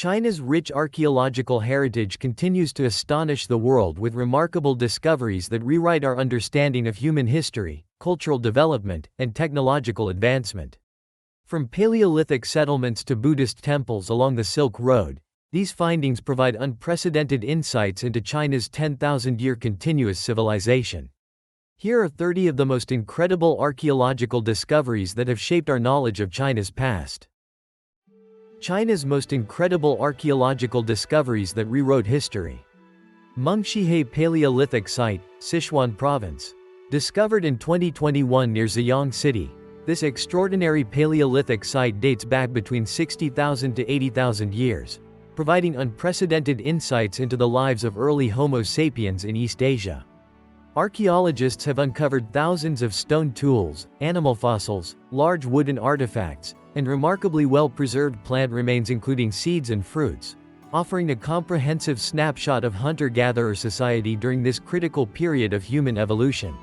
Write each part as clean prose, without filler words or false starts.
China's rich archaeological heritage continues to astonish the world with remarkable discoveries that rewrite our understanding of human history, cultural development, and technological advancement. From Paleolithic settlements to Buddhist temples along the Silk Road, these findings provide unprecedented insights into China's 10,000-year continuous civilization. Here are 30 of the most incredible archaeological discoveries that have shaped our knowledge of China's past. China's most incredible archaeological discoveries that rewrote history. Mengxihe Paleolithic Site, Sichuan Province. Discovered in 2021 near Ziyang City, this extraordinary Paleolithic site dates back between 60,000 to 80,000 years, providing unprecedented insights into the lives of early Homo sapiens in East Asia. Archaeologists have uncovered thousands of stone tools, animal fossils, large wooden artifacts, and remarkably well-preserved plant remains including seeds and fruits, offering a comprehensive snapshot of hunter-gatherer society during this critical period of human evolution.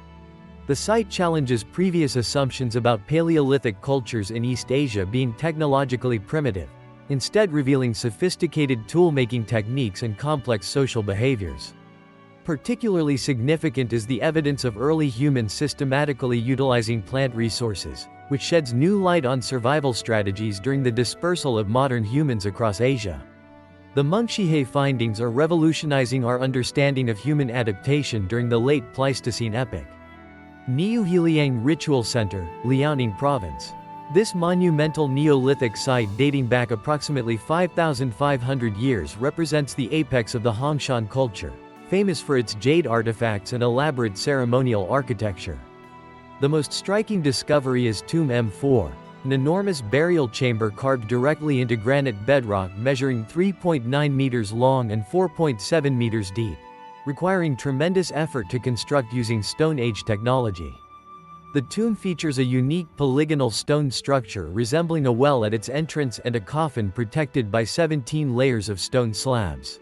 The site challenges previous assumptions about Paleolithic cultures in East Asia being technologically primitive, instead revealing sophisticated tool-making techniques and complex social behaviors. Particularly significant is the evidence of early humans systematically utilizing plant resources, which sheds new light on survival strategies during the dispersal of modern humans across Asia. The Mengxihe findings are revolutionizing our understanding of human adaptation during the late Pleistocene epoch. Neolithic Ritual Center, Liaoning Province. This monumental Neolithic site dating back approximately 5,500 years represents the apex of the Hongshan culture, famous for its jade artifacts and elaborate ceremonial architecture. The most striking discovery is Tomb M4, an enormous burial chamber carved directly into granite bedrock measuring 3.9 meters long and 4.7 meters deep, requiring tremendous effort to construct using Stone Age technology. The tomb features a unique polygonal stone structure resembling a well at its entrance and a coffin protected by 17 layers of stone slabs.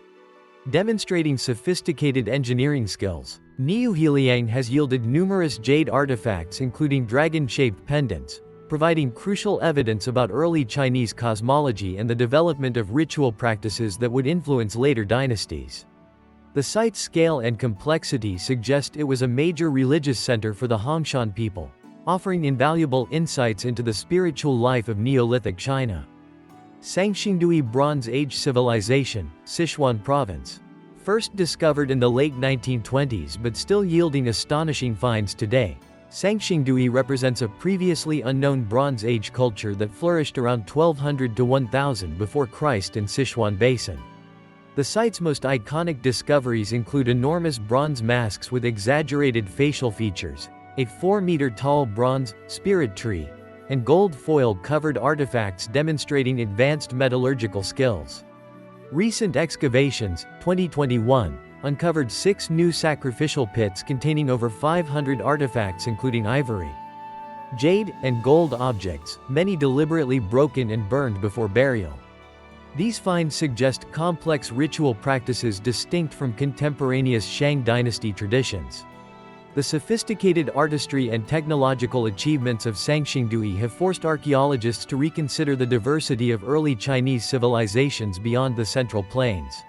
Demonstrating sophisticated engineering skills, Neolithic has yielded numerous jade artifacts including dragon-shaped pendants, providing crucial evidence about early Chinese cosmology and the development of ritual practices that would influence later dynasties. The site's scale and complexity suggest it was a major religious center for the Hongshan people, offering invaluable insights into the spiritual life of Neolithic China. Shangxingdui Bronze Age Civilization, Sichuan Province. First discovered in the late 1920s but still yielding astonishing finds today, Shangxingdui represents a previously unknown Bronze Age culture that flourished around 1200 to 1000 before Christ in Sichuan Basin. The site's most iconic discoveries include enormous bronze masks with exaggerated facial features, a 4-meter-tall bronze spirit tree, and gold foil-covered artifacts demonstrating advanced metallurgical skills. Recent excavations, 2021, uncovered 6 new sacrificial pits containing over 500 artifacts including ivory, jade, and gold objects, many deliberately broken and burned before burial. These finds suggest complex ritual practices distinct from contemporaneous Shang dynasty traditions. The sophisticated artistry and technological achievements of Shangxingdui have forced archaeologists to reconsider the diversity of early Chinese civilizations beyond the Central Plains.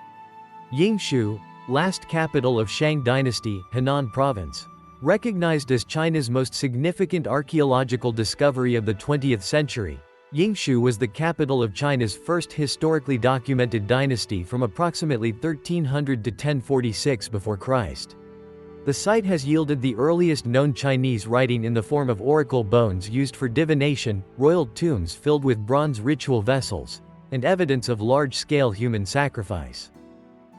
Yingshu, last capital of Shang dynasty, Henan Province. Recognized as China's most significant archaeological discovery of the 20th century, Yingshu was the capital of China's first historically documented dynasty from approximately 1300 to 1046 before Christ. The site has yielded the earliest known Chinese writing in the form of oracle bones used for divination, royal tombs filled with bronze ritual vessels, and evidence of large-scale human sacrifice.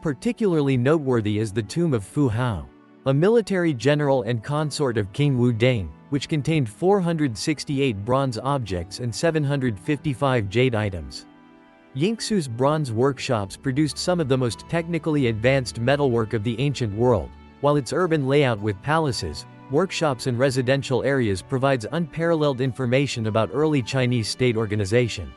Particularly noteworthy is the tomb of Fu Hao, a military general and consort of King Wu Deng, which contained 468 bronze objects and 755 jade items. Yingshu's bronze workshops produced some of the most technically advanced metalwork of the ancient world, while its urban layout with palaces, workshops and residential areas provides unparalleled information about early Chinese state organization.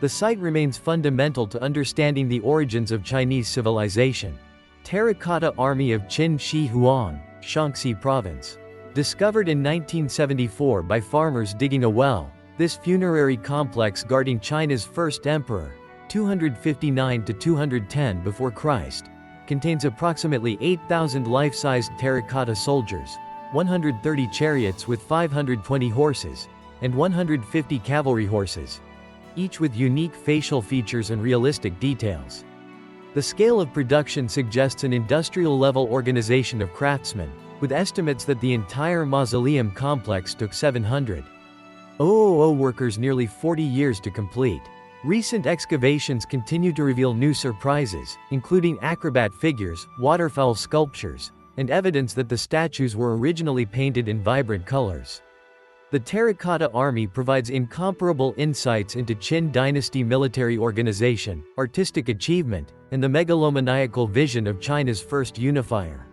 The site remains fundamental to understanding the origins of Chinese civilization. Terracotta Army of Qin Shi Huang, Shaanxi Province. Discovered in 1974 by farmers digging a well, this funerary complex guarding China's first emperor, 259 to 210 before Christ, contains approximately 8,000 life-sized terracotta soldiers, 130 chariots with 520 horses, and 150 cavalry horses, each with unique facial features and realistic details. The scale of production suggests an industrial-level organization of craftsmen, with estimates that the entire mausoleum complex took 700 workers nearly 40 years to complete. Recent excavations continue to reveal new surprises, including acrobat figures, waterfowl sculptures, and evidence that the statues were originally painted in vibrant colors. The Terracotta Army provides incomparable insights into Qin dynasty military organization, artistic achievement, and the megalomaniacal vision of China's first unifier.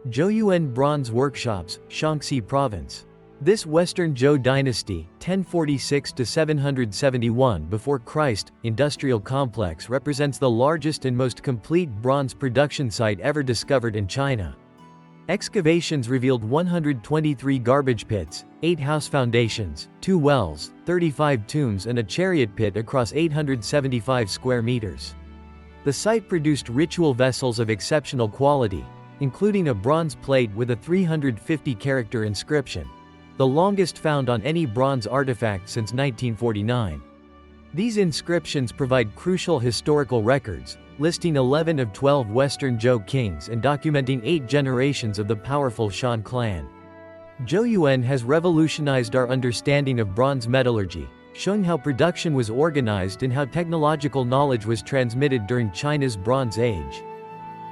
Zhouyuan Bronze Workshops, Shaanxi Province. This Western Zhou dynasty, 1046 to 771 before Christ, industrial complex represents the largest and most complete bronze production site ever discovered in China. Excavations revealed 123 garbage pits, 8 house foundations, 2 wells, 35 tombs and a chariot pit across 875 square meters. The site produced ritual vessels of exceptional quality, including a bronze plate with a 350-character inscription, the longest found on any bronze artifact since 1949. These inscriptions provide crucial historical records, listing 11 of 12 Western Zhou kings and documenting 8 generations of the powerful Shang clan. Zhouyuan has revolutionized our understanding of bronze metallurgy, showing how production was organized and how technological knowledge was transmitted during China's Bronze Age.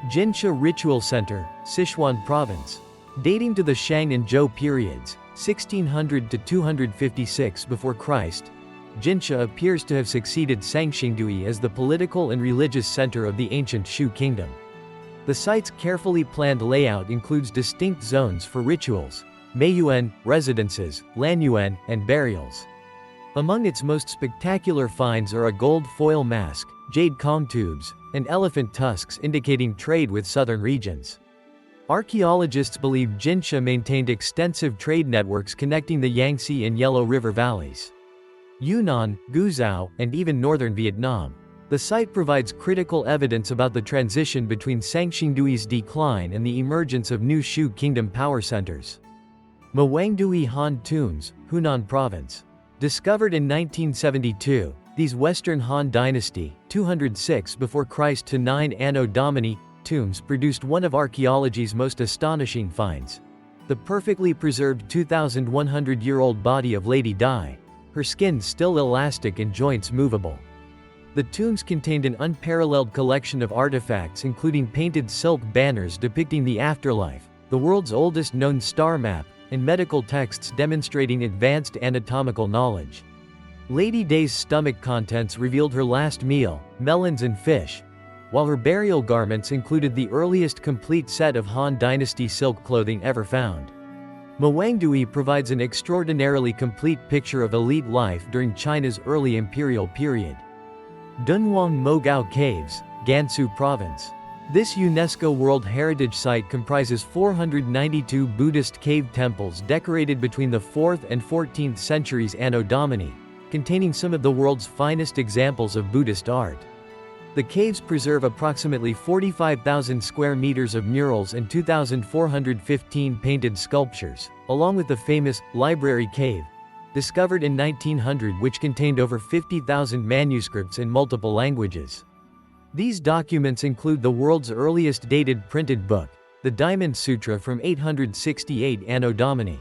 Jinsha Ritual Center, Sichuan Province. Dating to the Shang and Zhou periods, 1600 to 256 before Christ, Jinsha appears to have succeeded Sangxingdui as the political and religious center of the ancient Shu kingdom. The site's carefully planned layout includes distinct zones for rituals, meiyuan, residences, lanyuan, and burials. Among its most spectacular finds are a gold foil mask, jade Kong tubes, and elephant tusks indicating trade with southern regions. Archaeologists believe Jinsha maintained extensive trade networks connecting the Yangtze and Yellow River valleys, Yunnan, Guizhou, and even northern Vietnam. The site provides critical evidence about the transition between Sangxingdui's decline and the emergence of new Shu kingdom power centers. Mawangdui Han Tombs, Hunan Province. Discovered in 1972, these Western Han Dynasty, 206 before Christ to 9 Anno Domini, tombs produced one of archaeology's most astonishing finds: the perfectly preserved 2,100-year-old body of Lady Dai, her skin still elastic and joints movable. The tombs contained an unparalleled collection of artifacts including painted silk banners depicting the afterlife, the world's oldest known star map, and medical texts demonstrating advanced anatomical knowledge. Lady Dai's stomach contents revealed her last meal, melons and fish, while her burial garments included the earliest complete set of Han Dynasty silk clothing ever found. Mawangdui provides an extraordinarily complete picture of elite life during China's early imperial period. Dunhuang Mogao Caves, Gansu Province. This UNESCO World Heritage Site comprises 492 Buddhist cave temples decorated between the 4th and 14th centuries Anno Domini, containing some of the world's finest examples of Buddhist art. The caves preserve approximately 45,000 square meters of murals and 2,415 painted sculptures, along with the famous Library Cave, discovered in 1900, which contained over 50,000 manuscripts in multiple languages. These documents include the world's earliest dated printed book, the Diamond Sutra from 868 Anno Domini,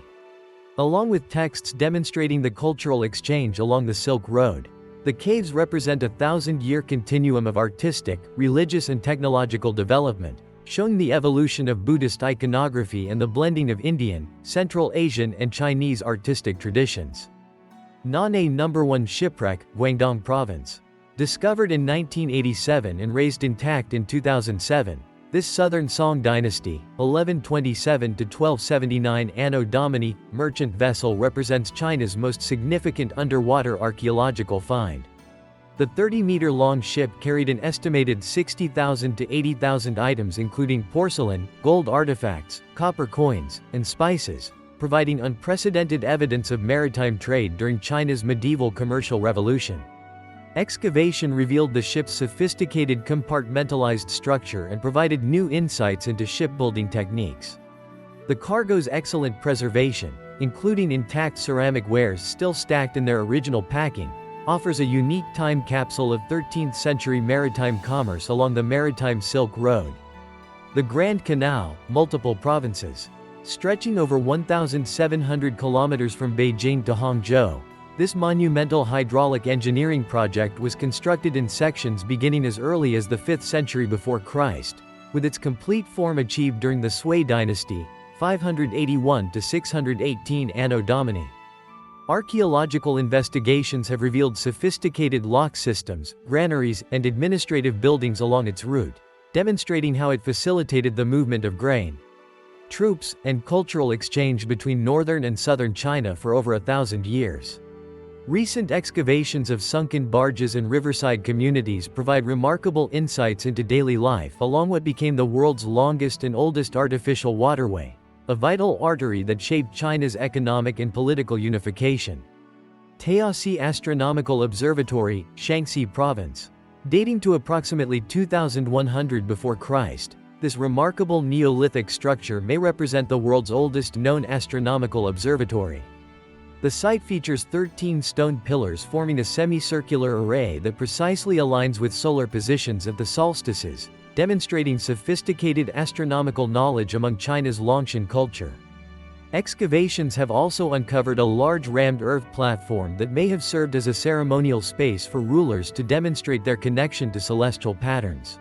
along with texts demonstrating the cultural exchange along the Silk Road. The caves represent a 1,000-year continuum of artistic, religious and technological development, showing the evolution of Buddhist iconography and the blending of Indian, Central Asian and Chinese artistic traditions. Nan'e No. 1 Shipwreck, Guangdong Province. Discovered in 1987 and raised intact in 2007, this Southern Song Dynasty, 1127 to 1279 Anno Domini, merchant vessel represents China's most significant underwater archaeological find. The 30-meter-long ship carried an estimated 60,000 to 80,000 items including porcelain, gold artifacts, copper coins, and spices, providing unprecedented evidence of maritime trade during China's medieval commercial revolution. Excavation revealed the ship's sophisticated compartmentalized structure and provided new insights into shipbuilding techniques. The cargo's excellent preservation, including intact ceramic wares still stacked in their original packing, offers a unique time capsule of 13th-century maritime commerce along the Maritime Silk Road. The Grand Canal, multiple provinces. Stretching over 1,700 kilometers from Beijing to Hangzhou, this monumental hydraulic engineering project was constructed in sections beginning as early as the 5th century before Christ, with its complete form achieved during the Sui dynasty, 581 to 618 Anno Domini. Archaeological investigations have revealed sophisticated lock systems, granaries, and administrative buildings along its route, demonstrating how it facilitated the movement of grain, troops, and cultural exchange between northern and southern China for over 1,000 years. Recent excavations of sunken barges and riverside communities provide remarkable insights into daily life along what became the world's longest and oldest artificial waterway, a vital artery that shaped China's economic and political unification. Taosi Astronomical Observatory, Shaanxi Province. Dating to approximately 2100 before Christ, this remarkable Neolithic structure may represent the world's oldest known astronomical observatory. The site features 13 stone pillars forming a semicircular array that precisely aligns with solar positions at the solstices, demonstrating sophisticated astronomical knowledge among China's Longshan culture. Excavations have also uncovered a large rammed earth platform that may have served as a ceremonial space for rulers to demonstrate their connection to celestial patterns.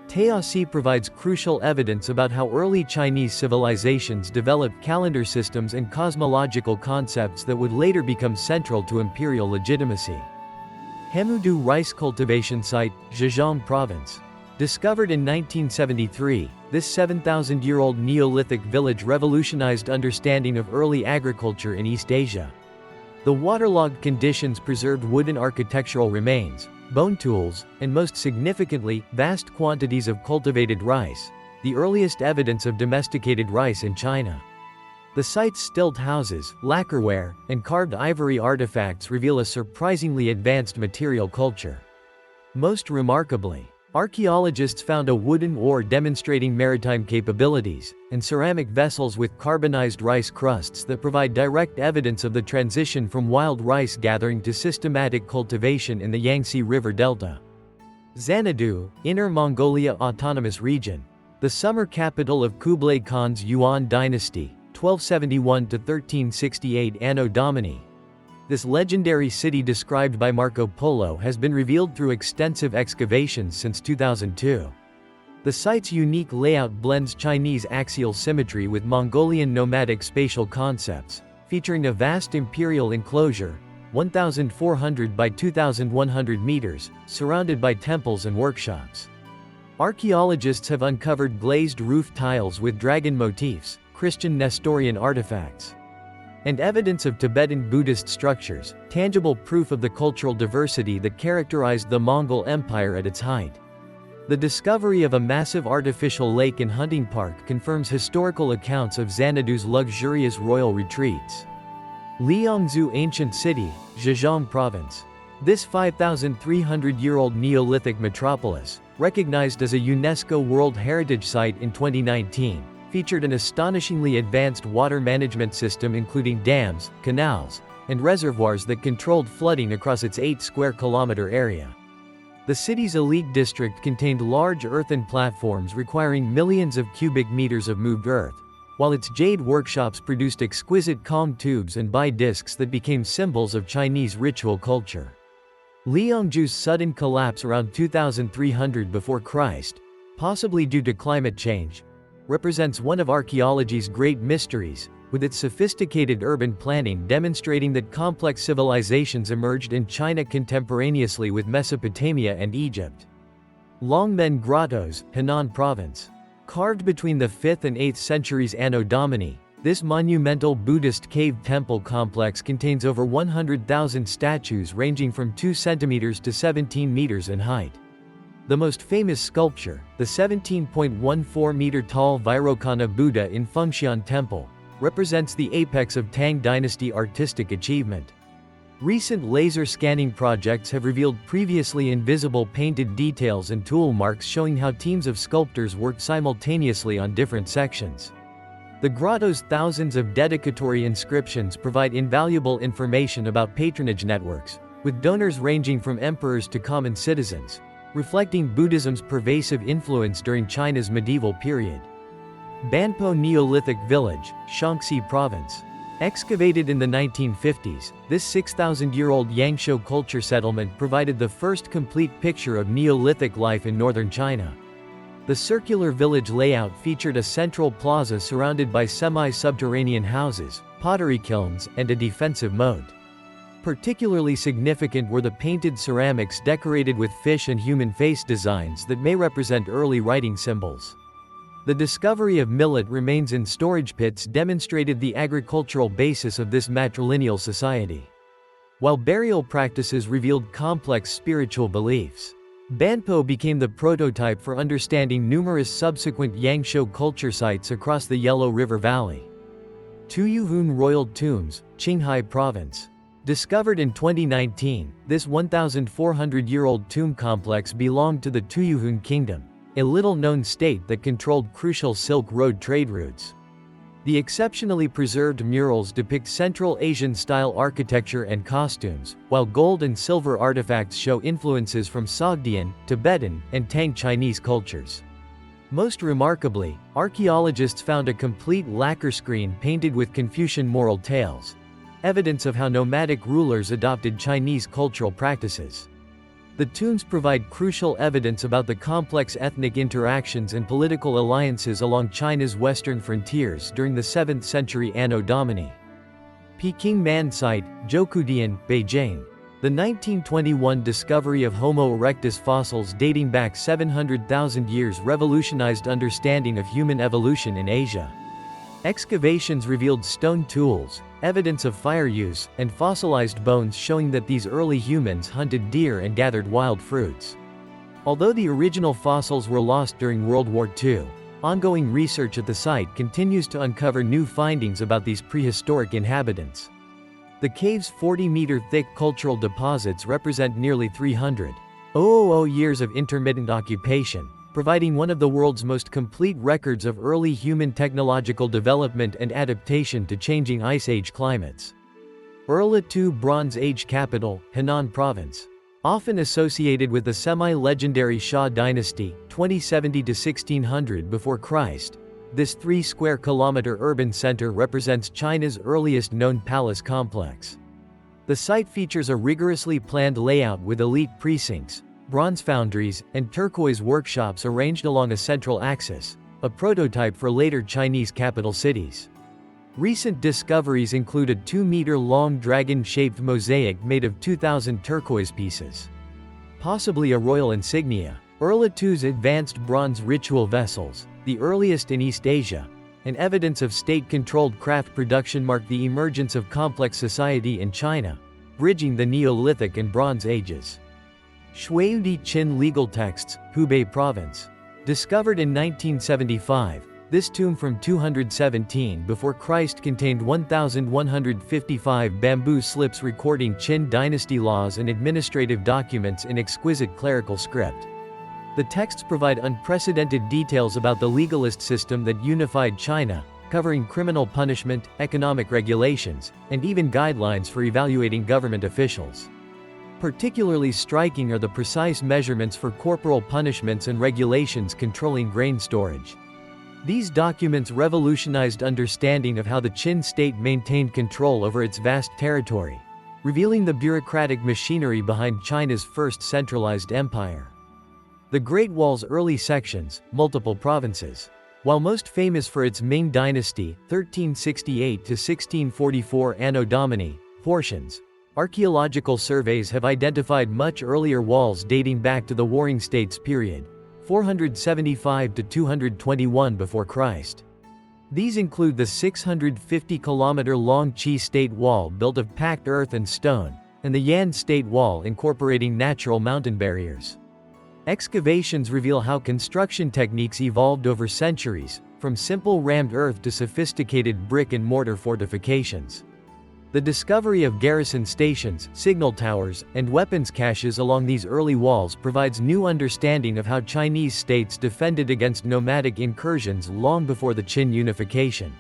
Taosi provides crucial evidence about how early Chinese civilizations developed calendar systems and cosmological concepts that would later become central to imperial legitimacy. Hemudu Rice Cultivation Site, Zhejiang Province. Discovered in 1973, this 7,000-year-old Neolithic village revolutionized understanding of early agriculture in East Asia. The waterlogged conditions preserved wooden architectural remains, bone tools, and most significantly, vast quantities of cultivated rice, the earliest evidence of domesticated rice in China. The site's stilt houses, lacquerware, and carved ivory artifacts reveal a surprisingly advanced material culture. Most remarkably, archaeologists found a wooden oar demonstrating maritime capabilities, and ceramic vessels with carbonized rice crusts that provide direct evidence of the transition from wild rice gathering to systematic cultivation in the Yangtze River Delta. Xanadu, Inner Mongolia Autonomous Region. The summer capital of Kublai Khan's Yuan dynasty, 1271 to 1368 Anno Domini. This legendary city described by Marco Polo has been revealed through extensive excavations since 2002. The site's unique layout blends Chinese axial symmetry with Mongolian nomadic spatial concepts, featuring a vast imperial enclosure, 1,400 by 2,100 meters, surrounded by temples and workshops. Archaeologists have uncovered glazed roof tiles with dragon motifs, Christian Nestorian artifacts, and evidence of Tibetan Buddhist structures, tangible proof of the cultural diversity that characterized the Mongol Empire at its height. The discovery of a massive artificial lake and hunting park confirms historical accounts of Xanadu's luxurious royal retreats. Liangzhu Ancient City, Zhejiang Province. This 5,300-year-old Neolithic metropolis, recognized as a UNESCO World Heritage Site in 2019, featured an astonishingly advanced water management system including dams, canals, and reservoirs that controlled flooding across its 8-square-kilometer area. The city's elite district contained large earthen platforms requiring millions of cubic meters of moved earth, while its jade workshops produced exquisite calm tubes and bai discs that became symbols of Chinese ritual culture. Liangzhu's sudden collapse around 2300 before Christ, possibly due to climate change, represents one of archaeology's great mysteries, with its sophisticated urban planning demonstrating that complex civilizations emerged in China contemporaneously with Mesopotamia and Egypt. Longmen Grottos, Henan Province. Carved between the 5th and 8th centuries Anno Domini, this monumental Buddhist cave temple complex contains over 100,000 statues ranging from 2 centimeters to 17 meters in height. The most famous sculpture, the 17.14-meter-tall Vairocana Buddha in Fengxian Temple, represents the apex of Tang Dynasty artistic achievement. Recent laser scanning projects have revealed previously invisible painted details and tool marks showing how teams of sculptors worked simultaneously on different sections. The grotto's thousands of dedicatory inscriptions provide invaluable information about patronage networks, with donors ranging from emperors to common citizens, reflecting Buddhism's pervasive influence during China's medieval period. Banpo Neolithic Village, Shaanxi Province. Excavated in the 1950s, this 6,000-year-old Yangshou culture settlement provided the first complete picture of Neolithic life in northern China. The circular village layout featured a central plaza surrounded by semi-subterranean houses, pottery kilns, and a defensive moat. Particularly significant were the painted ceramics decorated with fish and human face designs that may represent early writing symbols. The discovery of millet remains in storage pits demonstrated the agricultural basis of this matrilineal society, while burial practices revealed complex spiritual beliefs. Banpo became the prototype for understanding numerous subsequent Yangshou culture sites across the Yellow River Valley. Tuyuhun Royal Tombs, Qinghai Province. Discovered in 2019, this 1,400-year-old tomb complex belonged to the Tuyuhun Kingdom, a little-known state that controlled crucial Silk Road trade routes. The exceptionally preserved murals depict Central Asian-style architecture and costumes, while gold and silver artifacts show influences from Sogdian, Tibetan, and Tang Chinese cultures. Most remarkably, archaeologists found a complete lacquer screen painted with Confucian moral tales, evidence of how nomadic rulers adopted Chinese cultural practices. The tombs provide crucial evidence about the complex ethnic interactions and political alliances along China's western frontiers during the 7th century Anno Domini. Peking Man Site, Zhoukudian, Beijing. The 1921 discovery of Homo erectus fossils dating back 700,000 years revolutionized understanding of human evolution in Asia. Excavations revealed stone tools, evidence of fire use, and fossilized bones showing that these early humans hunted deer and gathered wild fruits. Although the original fossils were lost during World War II, ongoing research at the site continues to uncover new findings about these prehistoric inhabitants. The cave's 40-meter-thick cultural deposits represent nearly 300,000 years of intermittent occupation, providing one of the world's most complete records of early human technological development and adaptation to changing Ice Age climates. Urla-II Bronze Age capital, Henan Province. Often associated with the semi-legendary Shang dynasty, 2070 to 1600 before Christ, this 3-square-kilometer urban center represents China's earliest known palace complex. The site features a rigorously planned layout with elite precincts, bronze foundries, and turquoise workshops arranged along a central axis, a prototype for later Chinese capital cities. Recent discoveries include a 2-meter-long dragon-shaped mosaic made of 2,000 turquoise pieces, possibly a royal insignia. Urla-II's advanced bronze ritual vessels, the earliest in East Asia, and evidence of state-controlled craft production mark the emergence of complex society in China, bridging the Neolithic and Bronze Ages. Shuiudi Qin legal texts, Hubei Province. Discovered in 1975, this tomb from 217 before Christ contained 1,155 bamboo slips recording Qin dynasty laws and administrative documents in exquisite clerical script. The texts provide unprecedented details about the legalist system that unified China, covering criminal punishment, economic regulations, and even guidelines for evaluating government officials. Particularly striking are the precise measurements for corporal punishments and regulations controlling grain storage. These documents revolutionized understanding of how the Qin state maintained control over its vast territory, revealing the bureaucratic machinery behind China's first centralized empire. The Great Wall's early sections, multiple provinces. While most famous for its Ming Dynasty, 1368 to 1644 Anno Domini, portions, archaeological surveys have identified much earlier walls dating back to the Warring States period, 475 to 221 before Christ. These include the 650-kilometer-long Qi State Wall built of packed earth and stone, and the Yan State Wall incorporating natural mountain barriers. Excavations reveal how construction techniques evolved over centuries, from simple rammed earth to sophisticated brick and mortar fortifications. The discovery of garrison stations, signal towers, and weapons caches along these early walls provides new understanding of how Chinese states defended against nomadic incursions long before the Qin unification.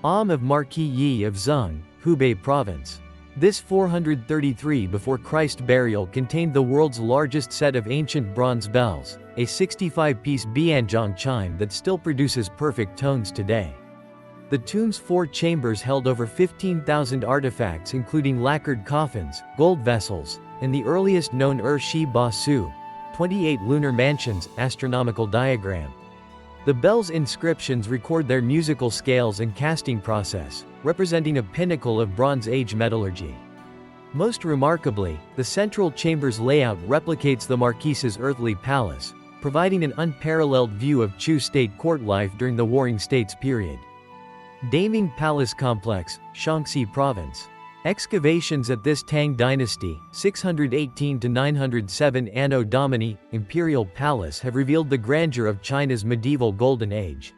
Of Marquis Yi of Zheng, Hubei Province. This 433 before Christ burial contained the world's largest set of ancient bronze bells, a 65-piece bianzhong chime that still produces perfect tones today. The tomb's 4 chambers held over 15,000 artifacts including lacquered coffins, gold vessels, and the earliest known Shi Ba Su, 28 lunar mansions, astronomical diagram. The bell's inscriptions record their musical scales and casting process, representing a pinnacle of Bronze Age metallurgy. Most remarkably, the central chamber's layout replicates the Marquis's earthly palace, providing an unparalleled view of Chu state court life during the Warring States period. Daming Palace Complex, Shaanxi Province. Excavations at this Tang dynasty, 618 to 907 Anno Domini, Imperial Palace have revealed the grandeur of China's medieval Golden Age.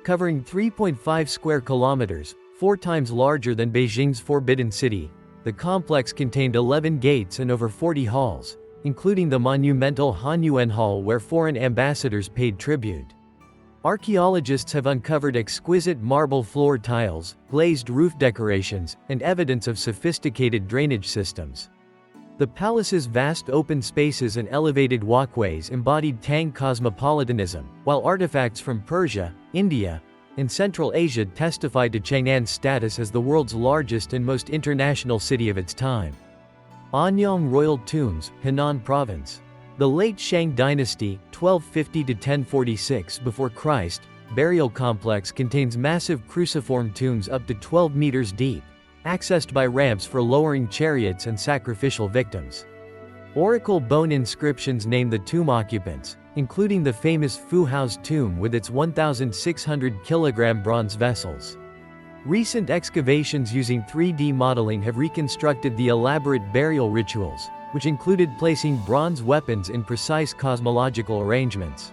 Covering 3.5 square kilometers, 4 times larger than Beijing's Forbidden City, the complex contained 11 gates and over 40 halls, including the monumental Hanyuan Hall where foreign ambassadors paid tribute. Archaeologists have uncovered exquisite marble floor tiles, glazed roof decorations, and evidence of sophisticated drainage systems. The palace's vast open spaces and elevated walkways embodied Tang cosmopolitanism, while artifacts from Persia, India, and Central Asia testified to Chang'an's status as the world's largest and most international city of its time. Anyang Royal Tombs, Henan Province. The late Shang dynasty, 1250 to 1046 before Christ, burial complex contains massive cruciform tombs up to 12 meters deep, accessed by ramps for lowering chariots and sacrificial victims. Oracle bone inscriptions name the tomb occupants, including the famous Fu Hao's tomb with its 1,600 kilogram bronze vessels. Recent excavations using 3D modeling have reconstructed the elaborate burial rituals, which included placing bronze weapons in precise cosmological arrangements.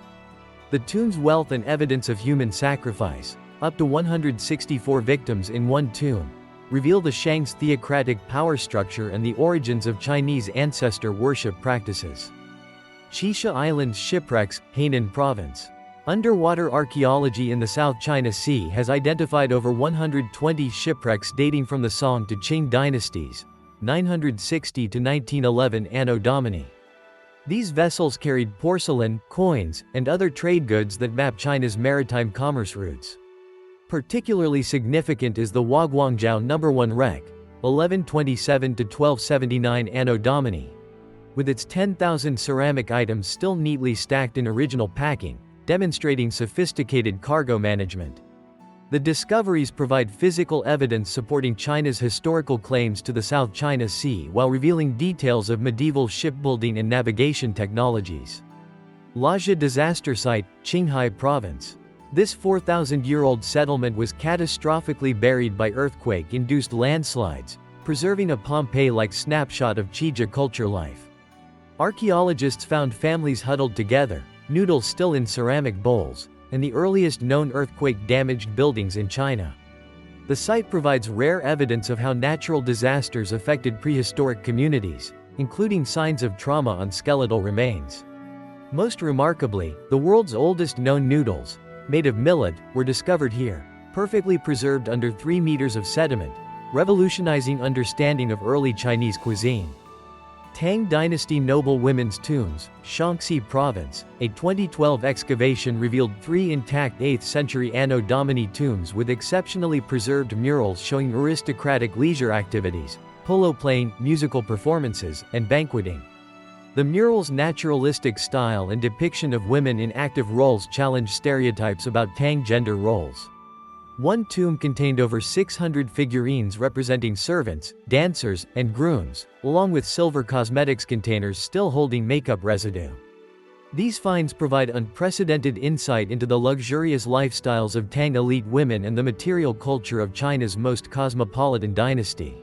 The tomb's wealth and evidence of human sacrifice, up to 164 victims in one tomb, reveal the Shang's theocratic power structure and the origins of Chinese ancestor worship practices. Qisha Island's shipwrecks, Hainan Province. Underwater archaeology in the South China Sea has identified over 120 shipwrecks dating from the Song to Qing dynasties, 960 to 1911 Anno Domini. These vessels carried porcelain, coins, and other trade goods that map China's maritime commerce routes. Particularly significant is the Huaguangzhou No. 1 wreck, 1127 to 1279 Anno Domini. With its 10,000 ceramic items still neatly stacked in original packing, demonstrating sophisticated cargo management. The discoveries provide physical evidence supporting China's historical claims to the South China Sea while revealing details of medieval shipbuilding and navigation technologies. Lajia Disaster Site, Qinghai Province. This 4,000-year-old settlement was catastrophically buried by earthquake-induced landslides, preserving a Pompeii-like snapshot of Qijia culture life. Archaeologists found families huddled together, noodles still in ceramic bowls, and the earliest known earthquake-damaged buildings in China. The site provides rare evidence of how natural disasters affected prehistoric communities, including signs of trauma on skeletal remains. Most remarkably, the world's oldest known noodles, made of millet, were discovered here, perfectly preserved under 3 meters of sediment, revolutionizing understanding of early Chinese cuisine. Tang Dynasty Noble Women's Tombs, Shaanxi Province. A 2012 excavation revealed 3 intact 8th century Anno Domini tombs with exceptionally preserved murals showing aristocratic leisure activities, polo playing, musical performances, and banqueting. The murals' naturalistic style and depiction of women in active roles challenge stereotypes about Tang gender roles. One tomb contained over 600 figurines representing servants, dancers, and grooms, along with silver cosmetics containers still holding makeup residue. These finds provide unprecedented insight into the luxurious lifestyles of Tang elite women and the material culture of China's most cosmopolitan dynasty.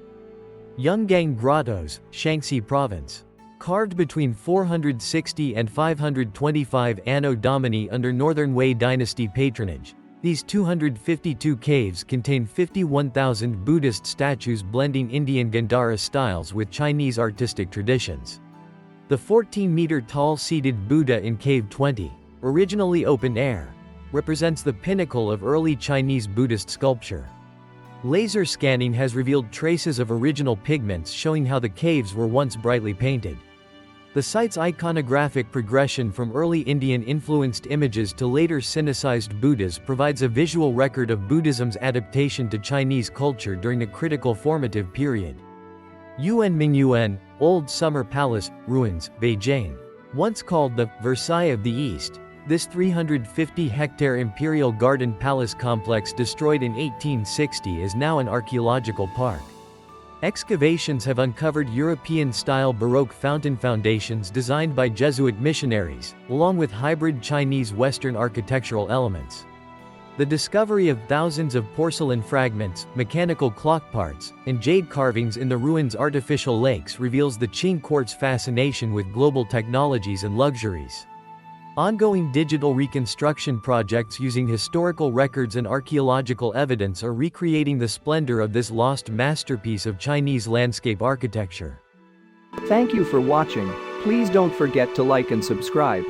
Yungang Grottos, Shaanxi Province. Carved between 460 and 525 Anno Domini under Northern Wei dynasty patronage, These 252 caves contain 51,000 Buddhist statues blending Indian Gandhara styles with Chinese artistic traditions. The 14-meter-tall seated Buddha in Cave 20, originally open air, represents the pinnacle of early Chinese Buddhist sculpture. Laser scanning has revealed traces of original pigments showing how the caves were once brightly painted. The site's iconographic progression from early Indian-influenced images to later Sinicized Buddhas provides a visual record of Buddhism's adaptation to Chinese culture during a critical formative period. Yuanmingyuan, Old Summer Palace, Ruins, Beijing. Once called the Versailles of the East, this 350-hectare Imperial Garden Palace complex destroyed in 1860 is now an archaeological park. Excavations have uncovered European-style Baroque fountain foundations designed by Jesuit missionaries, along with hybrid Chinese-Western architectural elements. The discovery of thousands of porcelain fragments, mechanical clock parts, and jade carvings in the ruins' artificial lakes reveals the Qing court's fascination with global technologies and luxuries. Ongoing digital reconstruction projects using historical records and archaeological evidence are recreating the splendor of this lost masterpiece of Chinese landscape architecture. Thank you for watching. Please don't forget to like and subscribe.